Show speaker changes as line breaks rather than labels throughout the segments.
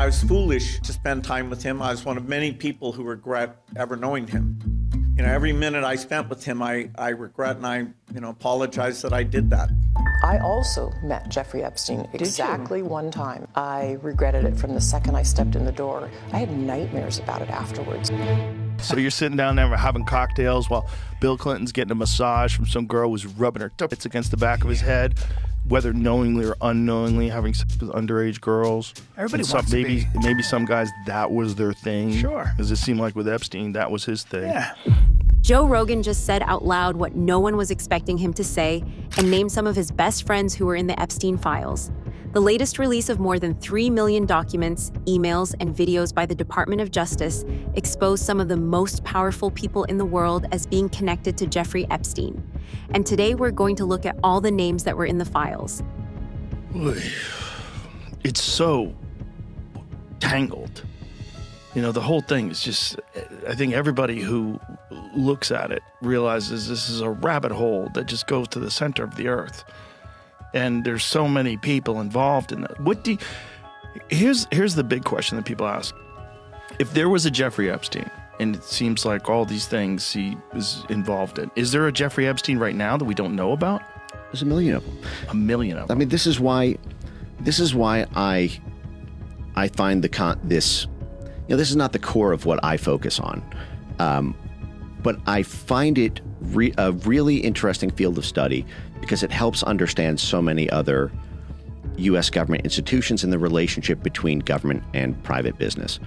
I was foolish to spend time with him. I was one of many people who regret ever knowing him. You know, every minute I spent with him, I regret and I, apologize that I did that.
I also met Jeffrey Epstein exactly one time. I regretted it from the second I stepped in the door. I had nightmares about it afterwards.
So you're sitting down there having cocktails while Bill Clinton's getting a massage from some girl who's rubbing her tits against the back of his head, whether knowingly or unknowingly having sex with underage girls.
Everybody wants to be.
Maybe some guys, that was their thing.
Sure.
Because it seemed like with Epstein, that was his thing.
Yeah.
Joe Rogan just said out loud what no one was expecting him to say and named some of his best friends who were in the Epstein files. The latest release of more than 3 million documents, emails, and videos by the Department of Justice exposed some of the most powerful people in the world as being connected to Jeffrey Epstein. And today we're going to look at all the names that were in the files.
It's so tangled. The whole thing is just, I think everybody who looks at it realizes this is a rabbit hole that just goes to the center of the earth. And there's so many people involved in that. Here's the big question that people ask. If there was a Jeffrey Epstein, and it seems like all these things he was involved in, is there a Jeffrey Epstein right now that we don't know about?
There's a million of them.
A million of them.
I mean, this is why I find this. This is not the core of what I focus on, but I find it a really interesting field of study because it helps understand so many other U.S. government institutions and the relationship between government and private business.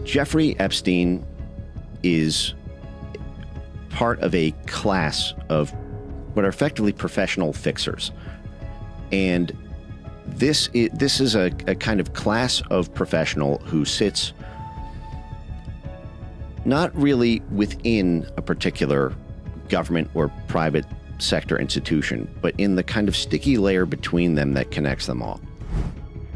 Jeffrey Epstein is part of a class of what are effectively professional fixers, and this is a kind of class of professional who sits not really within a particular government or private sector institution, but in the kind of sticky layer between them that connects them all.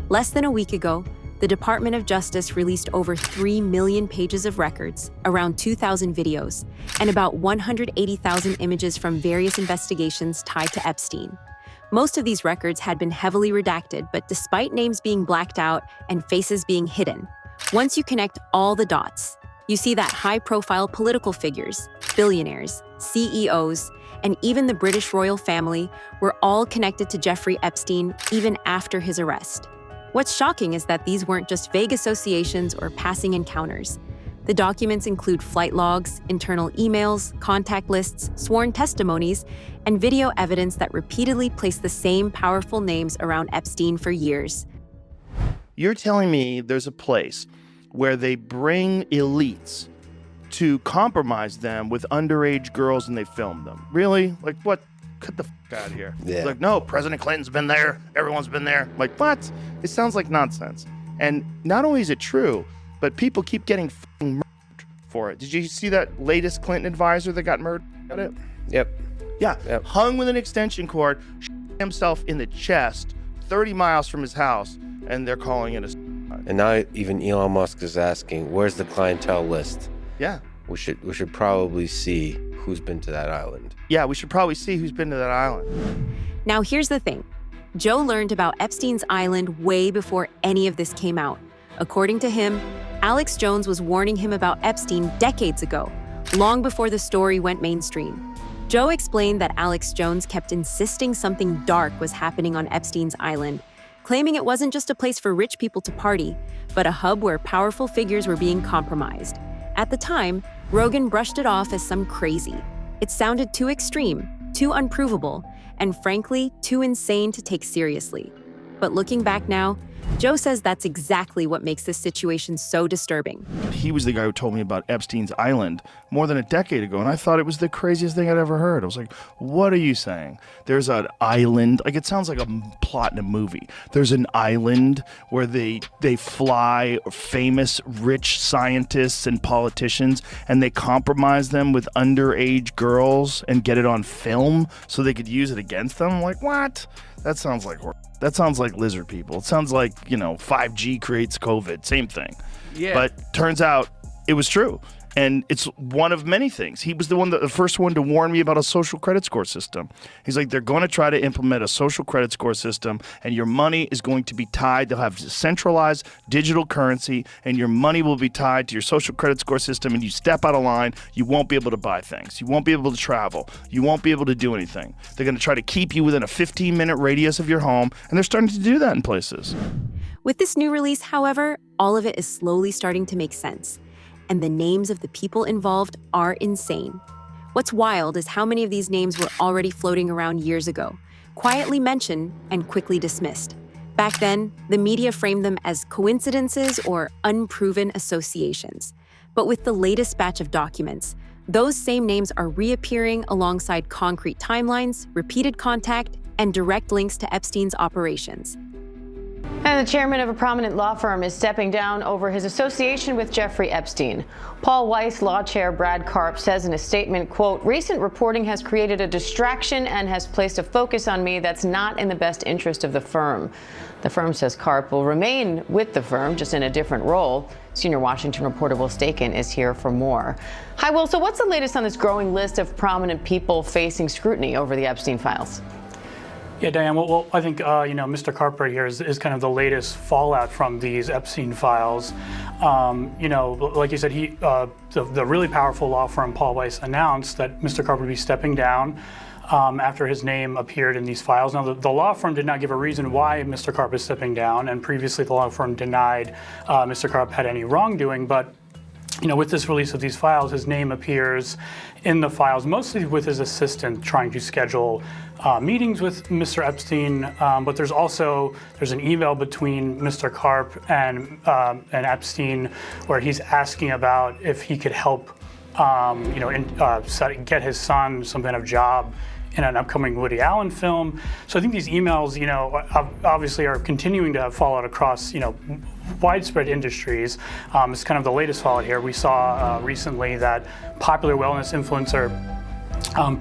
Less than a week ago, the Department of Justice released over 3 million pages of records, around 2,000 videos, and about 180,000 images from various investigations tied to Epstein. Most of these records had been heavily redacted, but despite names being blacked out and faces being hidden, once you connect all the dots, you see that high-profile political figures, billionaires, CEOs, and even the British royal family were all connected to Jeffrey Epstein even after his arrest. What's shocking is that these weren't just vague associations or passing encounters. The documents include flight logs, internal emails, contact lists, sworn testimonies, and video evidence that repeatedly place the same powerful names around Epstein for years.
You're telling me there's a place where they bring elites to compromise them with underage girls and they film them? Really? Like, what? Get the out of here.
Yeah.
Like, no, President Clinton's been there. Everyone's been there. Like, what? It sounds like nonsense. And not only is it true, but people keep getting murdered for it. Did you see that latest Clinton advisor that got murdered? Got it?
Yep.
Yeah.
Yep.
Hung with an extension cord, himself in the chest, 30 miles from his house, and they're calling it a.
And now even Elon Musk is asking, where's the clientele list?
Yeah.
We should probably see who's been to that island.
Yeah, we should probably see who's been to that island.
Now here's the thing. Joe learned about Epstein's island way before any of this came out. According to him, Alex Jones was warning him about Epstein decades ago, long before the story went mainstream. Joe explained that Alex Jones kept insisting something dark was happening on Epstein's island, claiming it wasn't just a place for rich people to party, but a hub where powerful figures were being compromised. At the time, Rogan brushed it off as some crazy. It sounded too extreme, too unprovable, and frankly, too insane to take seriously. But looking back now, Joe says that's exactly what makes this situation so disturbing.
He was the guy who told me about Epstein's Island more than a decade ago, and I thought it was the craziest thing I'd ever heard. I was like, what are you saying? There's an island, like it sounds like a plot in a movie. There's an island where they fly famous rich scientists and politicians, and they compromise them with underage girls and get it on film so they could use it against them. I'm like, what? That sounds like lizard people. It sounds like, 5G creates COVID. Same thing.
Yeah.
But turns out it was true. And it's one of many things. He was the first one to warn me about a social credit score system. He's like, they're going to try to implement a social credit score system, and your money is going to be tied. They'll have centralized digital currency, and your money will be tied to your social credit score system, and you step out of line, you won't be able to buy things. You won't be able to travel. You won't be able to do anything. They're going to try to keep you within a 15-minute radius of your home, and they're starting to do that in places.
With this new release, however, all of it is slowly starting to make sense. And the names of the people involved are insane. What's wild is how many of these names were already floating around years ago, quietly mentioned and quickly dismissed. Back then, the media framed them as coincidences or unproven associations. But with the latest batch of documents, those same names are reappearing alongside concrete timelines, repeated contact, and direct links to Epstein's operations.
And the chairman of a prominent law firm is stepping down over his association with Jeffrey Epstein. Paul Weiss law chair Brad Karp says in a statement, quote, "Recent reporting has created a distraction and has placed a focus on me that's not in the best interest of the firm." The firm says Karp will remain with the firm, just in a different role. Senior Washington reporter Will Staken is here for more. Hi, Will. So what's the latest on this growing list of prominent people facing scrutiny over the Epstein files?
Yeah, Diane, well I think, Mr. Karp right here is kind of the latest fallout from these Epstein files. Like you said, the really powerful law firm Paul Weiss announced that Mr. Karp would be stepping down after his name appeared in these files. Now, the law firm did not give a reason why Mr. Karp is stepping down, and previously the law firm denied Mr. Karp had any wrongdoing, but with this release of these files, his name appears in the files, mostly with his assistant trying to schedule meetings with Mr. Epstein. But there's an email between Mr. Karp and Epstein where he's asking about if he could help, get his son some kind of job in an upcoming Woody Allen film. So I think these emails, obviously are continuing to have fallout across, widespread industries. It's kind of the latest fallout here. We saw recently that popular wellness influencer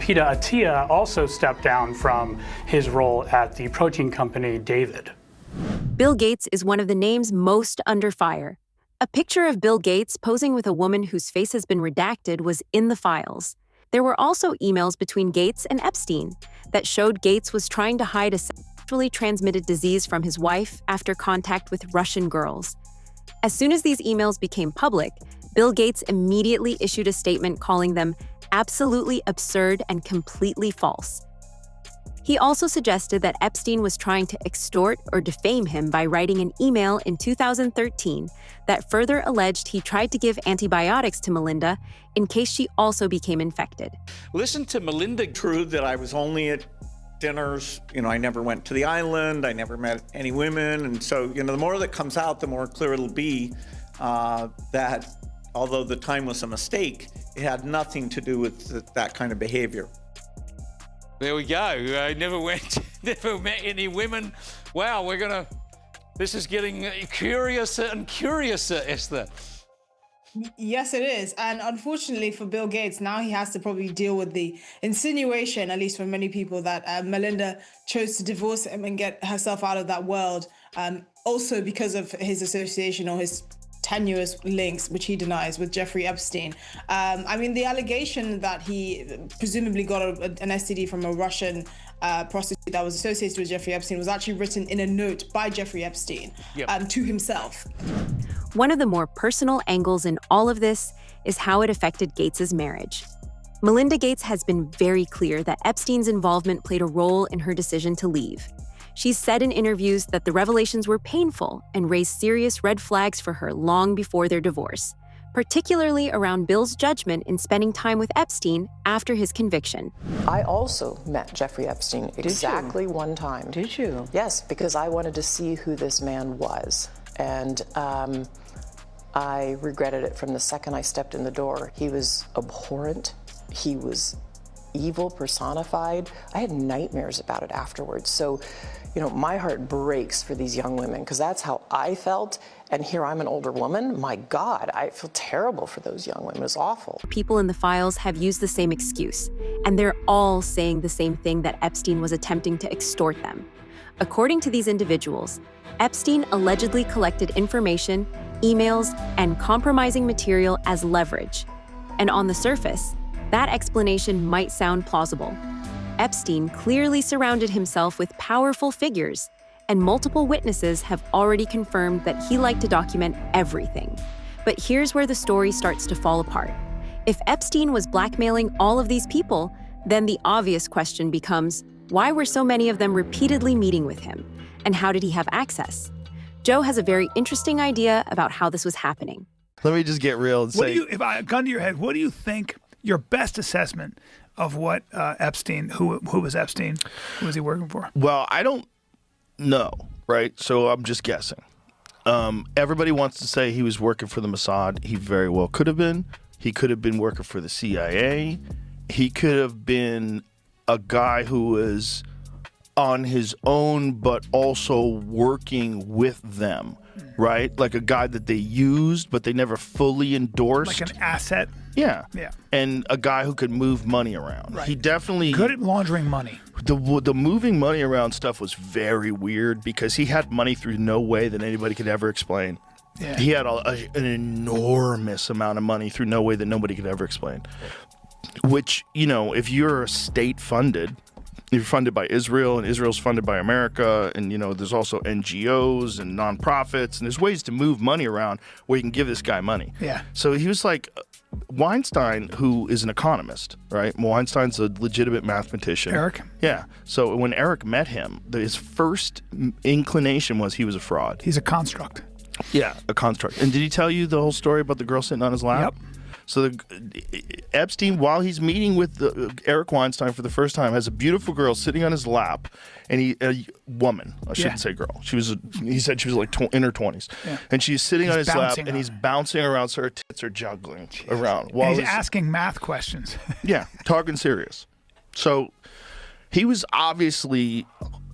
Peter Attia also stepped down from his role at the protein company David.
Bill Gates is one of the names most under fire. A picture of Bill Gates posing with a woman whose face has been redacted was in the files. There were also emails between Gates and Epstein that showed Gates was trying to hide a sexually transmitted disease from his wife after contact with Russian girls. As soon as these emails became public, Bill Gates immediately issued a statement calling them absolutely absurd and completely false. He also suggested that Epstein was trying to extort or defame him by writing an email in 2013 that further alleged he tried to give antibiotics to Melinda in case she also became infected.
Listen to Melinda. True that I was only at dinners. I never went to the island. I never met any women. And so, the more that comes out, the more clear it'll be that although the time was a mistake, it had nothing to do with that kind of behavior.
There we go. I never met any women. Wow, this is getting curiouser and curiouser, Esther.
Yes, it is. And unfortunately for Bill Gates, now he has to probably deal with the insinuation, at least for many people, that Melinda chose to divorce him and get herself out of that world. Also because of his association or his tenuous links, which he denies, with Jeffrey Epstein. The allegation that he presumably got an STD from a Russian prostitute that was associated with Jeffrey Epstein was actually written in a note by Jeffrey Epstein to himself.
One of the more personal angles in all of this is how it affected Gates's marriage. Melinda Gates has been very clear that Epstein's involvement played a role in her decision to leave. She's said in interviews that the revelations were painful and raised serious red flags for her long before their divorce, particularly around Bill's judgment in spending time with Epstein after his conviction.
I also met Jeffrey Epstein exactly one time.
Did you?
Yes, because I wanted to see who this man was. And I regretted it from the second I stepped in the door. He was abhorrent. He was evil personified. I had nightmares about it afterwards. So, my heart breaks for these young women because that's how I felt. And here I'm an older woman. My God, I feel terrible for those young women. It's awful.
People in the files have used the same excuse, and they're all saying the same thing, that Epstein was attempting to extort them. According to these individuals, Epstein allegedly collected information, emails, and compromising material as leverage, And on the surface, that explanation might sound plausible. Epstein clearly surrounded himself with powerful figures, and multiple witnesses have already confirmed that he liked to document everything. But here's where the story starts to fall apart. If Epstein was blackmailing all of these people, then the obvious question becomes, why were so many of them repeatedly meeting with him? And how did he have access? Joe has a very interesting idea about how this was happening.
Let me just get real and say,
if I gun to your head, what do you think your best assessment of what Epstein, who was Epstein, who was he working for?
well, I don't know, right? So I'm just guessing. Everybody wants to say he was working for the Mossad. He very well could have been. He could have been working for the CIA. He could have been a guy who was on his own, but also working with them, right? Like a guy that they used, but they never fully endorsed.
Like an asset?
Yeah.
Yeah.
And a guy who could move money around.
Right.
He definitely...
Good at laundering money.
The moving money around stuff was very weird because he had money through no way that anybody could ever explain.
Yeah.
He had an enormous amount of money through no way that nobody could ever explain. Which, you know, if you're state-funded, you're funded by Israel, and Israel's funded by America, and, you know, there's also NGOs and nonprofits, and there's ways to move money around where you can give this guy money.
Yeah.
So he was like... Weinstein, who is an economist, right? Weinstein's a legitimate mathematician.
Eric?
Yeah. So when Eric met him, his first inclination was he was a fraud.
He's a construct.
Yeah, a construct. And did he tell you the whole story about the girl sitting on his lap?
Yep.
So Epstein, while he's meeting with Eric Weinstein for the first time, has a beautiful girl sitting on his lap, and a woman, I shouldn't say girl. He said she was like in her 20s, and she's sitting on his lap, and he's bouncing around, so her tits are juggling around.
While he's asking math questions.
Yeah, talking serious. So he was obviously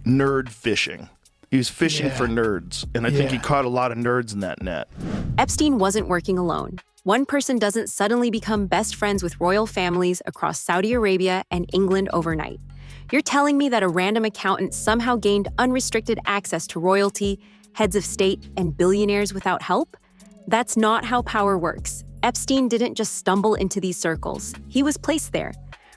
nerd fishing. He was fishing for nerds, and I think he caught a lot of nerds in that net.
Epstein wasn't working alone. One person doesn't suddenly become best friends with royal families across Saudi Arabia and England overnight. You're telling me that a random accountant somehow gained unrestricted access to royalty, heads of state, and billionaires without help? That's not how power works. Epstein didn't just stumble into these circles. He was placed there.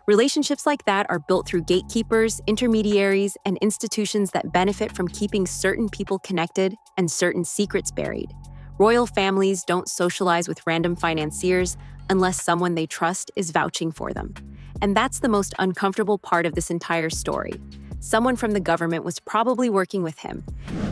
Relationships like that are built through gatekeepers, intermediaries, and institutions that benefit from keeping certain people connected and certain secrets buried. Royal families don't socialize with random financiers unless someone they trust is vouching for them. And that's the most uncomfortable part of this entire story. Someone from the government was probably working with him.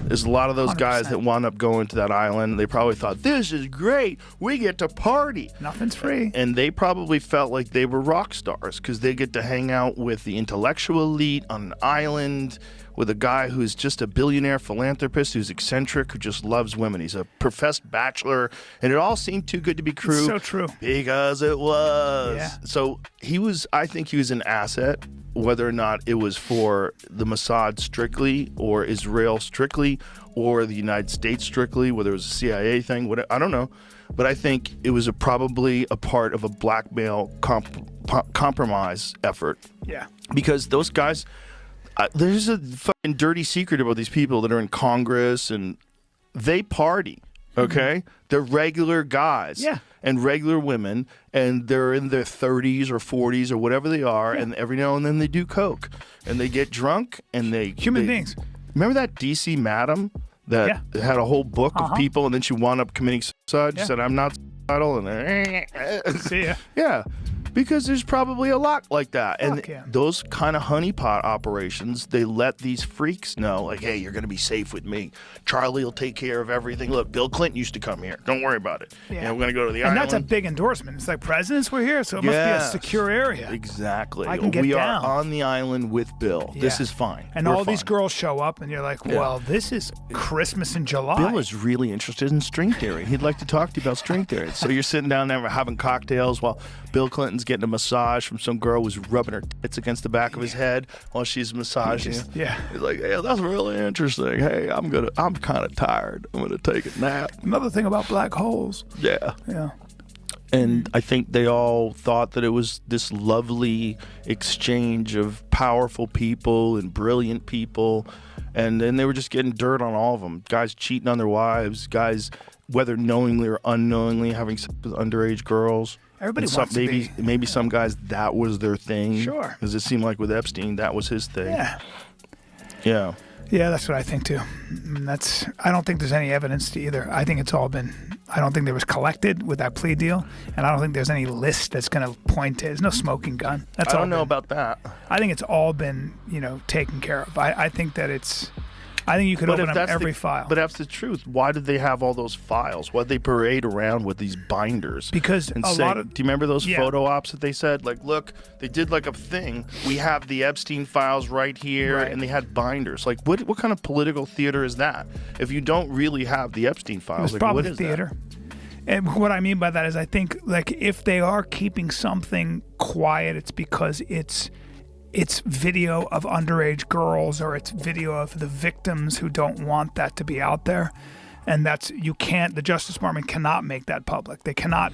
There's a lot of those
100%.
guys that wound up going to that island. They probably thought, this is great. We get to party.
Nothing's free.
And they probably felt like they were rock stars because they get to hang out with the intellectual elite on an island with a guy who's just a billionaire philanthropist who's eccentric, who just loves women. He's a professed bachelor, and it all seemed too good to be true.
It's so true.
Because it was.
Yeah.
So I think he was an asset, whether or not it was for the Mossad strictly, or Israel strictly, or the United States strictly, whether it was a CIA thing, whatever, I don't know. But I think it was probably a part of a blackmail compromise effort.
Yeah.
Because those guys... there's a fucking dirty secret about these people that are in Congress, and they party, okay? They're regular guys and regular women, and they're in their 30s or 40s or whatever they are, and every now and then they do coke, and they get drunk, and they...
Human beings.
Remember that D.C. madam that had a whole book of people, and then she wound up committing suicide? She said, I'm not suicidal, and
See ya.
Yeah. Because there's probably a lot like that. And those kind of honeypot operations, they let these freaks know, like, hey, you're going to be safe with me. Charlie will take care of everything. Look, Bill Clinton used to come here. Don't worry about it.
Yeah.
And we're going to go to the island.
And that's a big endorsement. It's like presidents were here, so it must be a secure area.
Exactly.
I can get
we
down.
are on the island with Bill. This is fine.
And
we're
all these
fine.
girls show up, and you're like, well, this is Christmas in July.
Bill is really interested in string theory. He'd like to talk to you about string theory. So you're sitting down there having cocktails while Bill Clinton's getting a massage from some girl who's rubbing her tits against the back of his head while she's massaging him.
Yeah.
He's like, hey, that's really interesting. Hey, I'm kind of tired. I'm gonna take a nap.
Another thing about black holes.
Yeah.
Yeah.
And I think they all thought that it was this lovely exchange of powerful people and brilliant people. And then they were just getting dirt on all of them. Guys cheating on their wives, guys, whether knowingly or unknowingly, having sex with underage girls.
Everybody
And
wants to be.
Maybe some guys, that was their thing.
Sure.
Because it seemed like with Epstein, that was his thing.
Yeah.
Yeah.
Yeah, that's what I think too. I don't think there's any evidence to either. I think it's all been. I don't think there was collected with that plea deal, and I don't think there's any list that's going to point to. There's no smoking gun. That's
I
all
don't know
been-
about that.
I think it's all been, taken care of. I think that it's. I think you could open up every file.
But that's the truth. Why did they have all those files? Why did they parade around with these binders?
Because
and
a
say,
lot of.
do you remember those
Yeah.
photo ops that they said? Like, look, they did like a thing. We have the Epstein files right here,
Right.
and they had binders. Like, what kind of political theater is that? If you don't really have the Epstein
It
files,
was
like,
probably
what is
theater. And what I mean by that is I think, like, if they are keeping something quiet, it's because it's video of underage girls, or it's video of the victims who don't want that to be out there. And the Justice Department cannot make that public. They cannot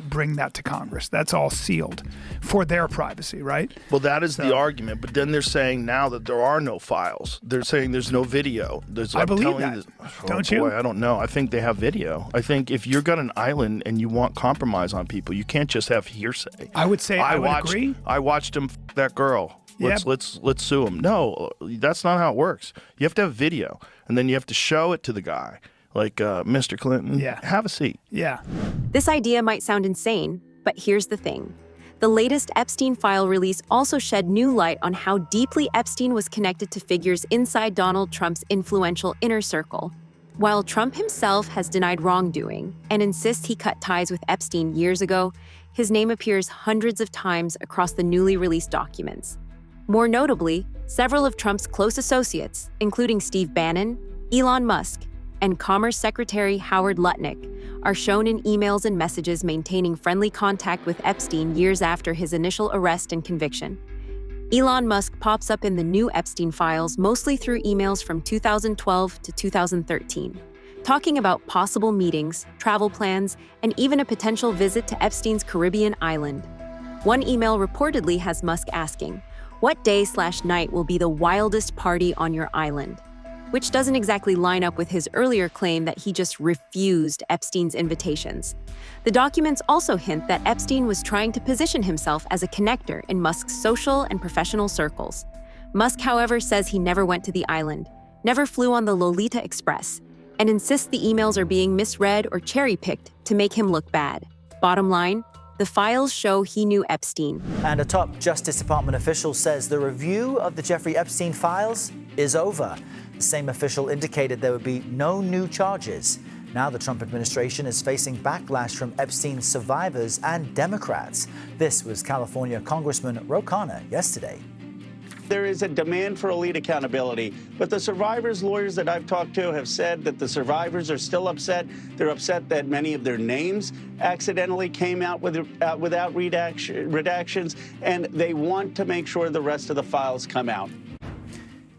bring that to Congress. That's all sealed for their privacy, right?
Well, that is the argument. But then they're saying now that there are no files. They're saying there's no video.
I believe that. Don't you?
I don't know. I think they have video. I think if you've got an island and you want compromise on people, you can't just have hearsay.
I would say I would agree.
I watched him that girl. Let's sue him. No, that's not how it works. You have to have video, and then you have to show it to the guy. Like, Mr. Clinton, have a seat.
Yeah.
This idea might sound insane, but here's the thing. The latest Epstein file release also shed new light on how deeply Epstein was connected to figures inside Donald Trump's influential inner circle. While Trump himself has denied wrongdoing and insists he cut ties with Epstein years ago, his name appears hundreds of times across the newly released documents. More notably, several of Trump's close associates, including Steve Bannon, Elon Musk, and Commerce Secretary Howard Lutnick, are shown in emails and messages maintaining friendly contact with Epstein years after his initial arrest and conviction. Elon Musk pops up in the new Epstein files mostly through emails from 2012 to 2013, talking about possible meetings, travel plans, and even a potential visit to Epstein's Caribbean island. One email reportedly has Musk asking, "What day/night will be the wildest party on your island?" Which doesn't exactly line up with his earlier claim that he just refused Epstein's invitations. The documents also hint that Epstein was trying to position himself as a connector in Musk's social and professional circles. Musk, however, says he never went to the island, never flew on the Lolita Express, and insists the emails are being misread or cherry-picked to make him look bad. Bottom line, the files show he knew Epstein.
And a top Justice Department official says the review of the Jeffrey Epstein files is over. The same official indicated there would be no new charges. Now the Trump administration is facing backlash from Epstein's survivors and Democrats. This was California Congressman Ro Khanna yesterday.
There is a demand for elite accountability, but the survivors' lawyers that I've talked to have said that the survivors are still upset. They're upset that many of their names accidentally came out without redactions, and they want to make sure the rest of the files come out.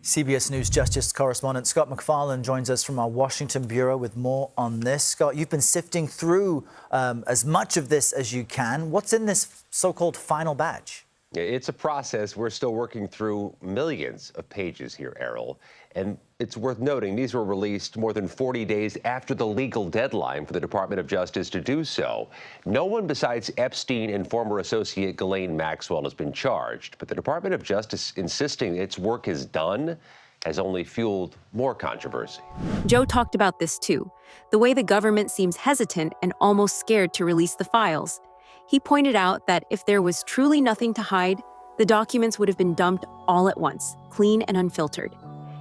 CBS News Justice correspondent Scott MacFarlane joins us from our Washington bureau with more on this. Scott, you've been sifting through as much of this as you can. What's in this so-called final batch?
It's a process. We're still working through millions of pages here, Errol. And it's worth noting these were released more than 40 days after the legal deadline for the Department of Justice to do so. No one besides Epstein and former associate Ghislaine Maxwell has been charged, but the Department of Justice insisting its work is done has only fueled more controversy.
Joe talked about this too, the way the government seems hesitant and almost scared to release the files. He pointed out that if there was truly nothing to hide, the documents would have been dumped all at once, clean and unfiltered.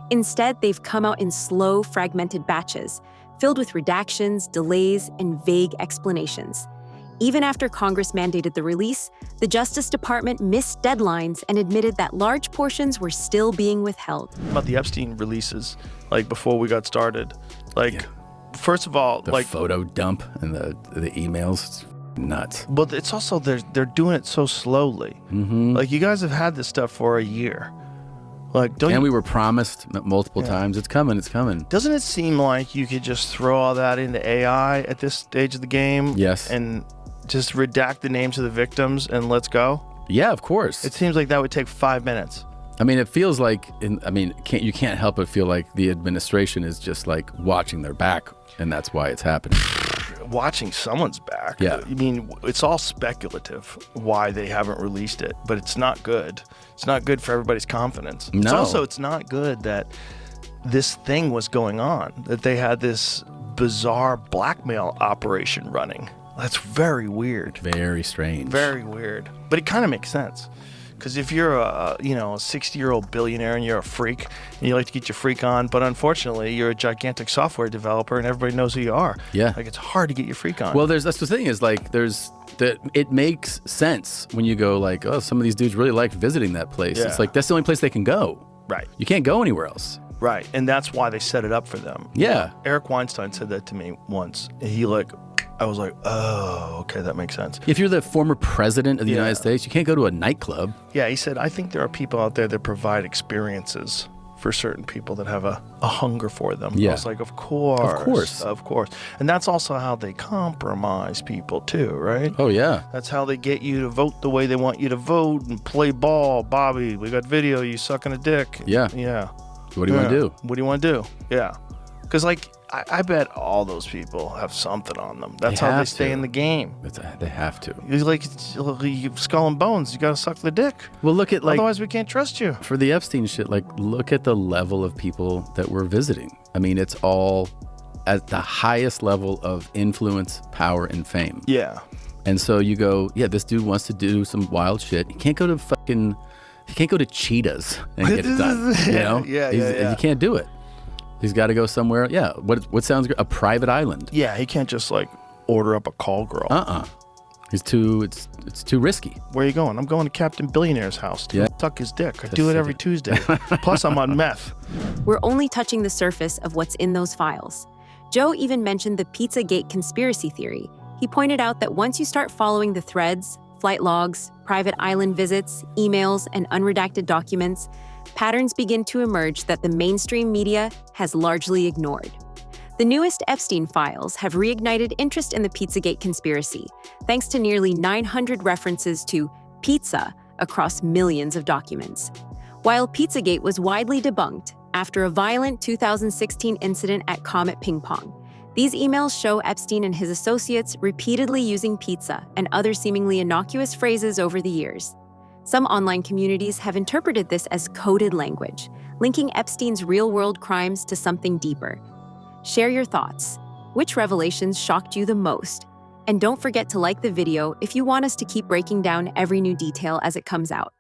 Instead, they've come out in slow, fragmented batches, filled with redactions, delays, and vague explanations. Even after Congress mandated the release, the Justice Department missed deadlines and admitted that large portions were still being withheld.
About the Epstein releases, like before we got started, first of all,
the photo dump and the emails. It's nuts.
But it's also they're doing it so slowly.
Mm-hmm.
Like, you guys have had this stuff for a year.
We were promised multiple times, it's coming.
Doesn't it seem like you could just throw all that into AI at this stage of the game?
Yes.
And just redact the names of the victims and let's go?
Yeah, of course.
It seems like that would take 5 minutes.
I mean, it feels like, you can't help but feel like the administration is just like watching their back, and that's why it's happening.
watching someone's back.
Yeah.
I mean, it's all speculative why they haven't released it, but it's not good. It's not good for everybody's confidence.
No.
It's not good that this thing was going on, that they had this bizarre blackmail operation running. That's very weird.
Very strange.
Very weird. But it kind of makes sense. Because if you're a 60-year-old billionaire and you're a freak and you like to get your freak on, but unfortunately you're a gigantic software developer and everybody knows who you are.
Yeah.
Like, it's hard to get your freak on.
Well, that's the thing is, like, it makes sense when you go like, oh, some of these dudes really liked visiting that place.
Yeah.
It's like, that's the only place they can go.
Right.
You can't go anywhere else.
Right. And that's why they set it up for them.
Yeah.
Eric Weinstein said that to me once. And I was like, oh, okay, that makes sense.
If you're the former president of the United States, you can't go to a nightclub.
Yeah, he said, I think there are people out there that provide experiences for certain people that have a hunger for them.
Yeah.
I was like, of course.
Of course.
And that's also how they compromise people too, right?
Oh, yeah.
That's how they get you to vote the way they want you to vote and play ball. Bobby, we got video, you sucking a dick.
Yeah.
Yeah.
What do you want to do?
What do you want to do? Yeah. Because, like, I bet all those people have something on them. That's how they stay in the game.
They have to.
You're like, you skull and bones. You got to suck the dick.
Well, look at, like,
otherwise we can't trust you.
For the Epstein shit, like, look at the level of people that we're visiting. I mean, it's all at the highest level of influence, power, and fame.
Yeah.
And so you go, yeah, this dude wants to do some wild shit. He can't go to Cheetahs and get it done. You know?
Yeah.
You can't do it. He's got to go somewhere. Yeah. What sounds good? A private island.
Yeah. He can't just like order up a call girl.
It's too risky.
Where are you going? I'm going to Captain Billionaire's house to suck his dick. I do it every Tuesday. Plus, I'm on meth.
We're only touching the surface of what's in those files. Joe even mentioned the Pizzagate conspiracy theory. He pointed out that once you start following the threads, flight logs, private island visits, emails, and unredacted documents, patterns begin to emerge that the mainstream media has largely ignored. The newest Epstein files have reignited interest in the Pizzagate conspiracy, thanks to nearly 900 references to pizza across millions of documents. While Pizzagate was widely debunked after a violent 2016 incident at Comet Ping Pong, these emails show Epstein and his associates repeatedly using pizza and other seemingly innocuous phrases over the years. Some online communities have interpreted this as coded language, linking Epstein's real-world crimes to something deeper. Share your thoughts. Which revelations shocked you the most? And don't forget to like the video if you want us to keep breaking down every new detail as it comes out.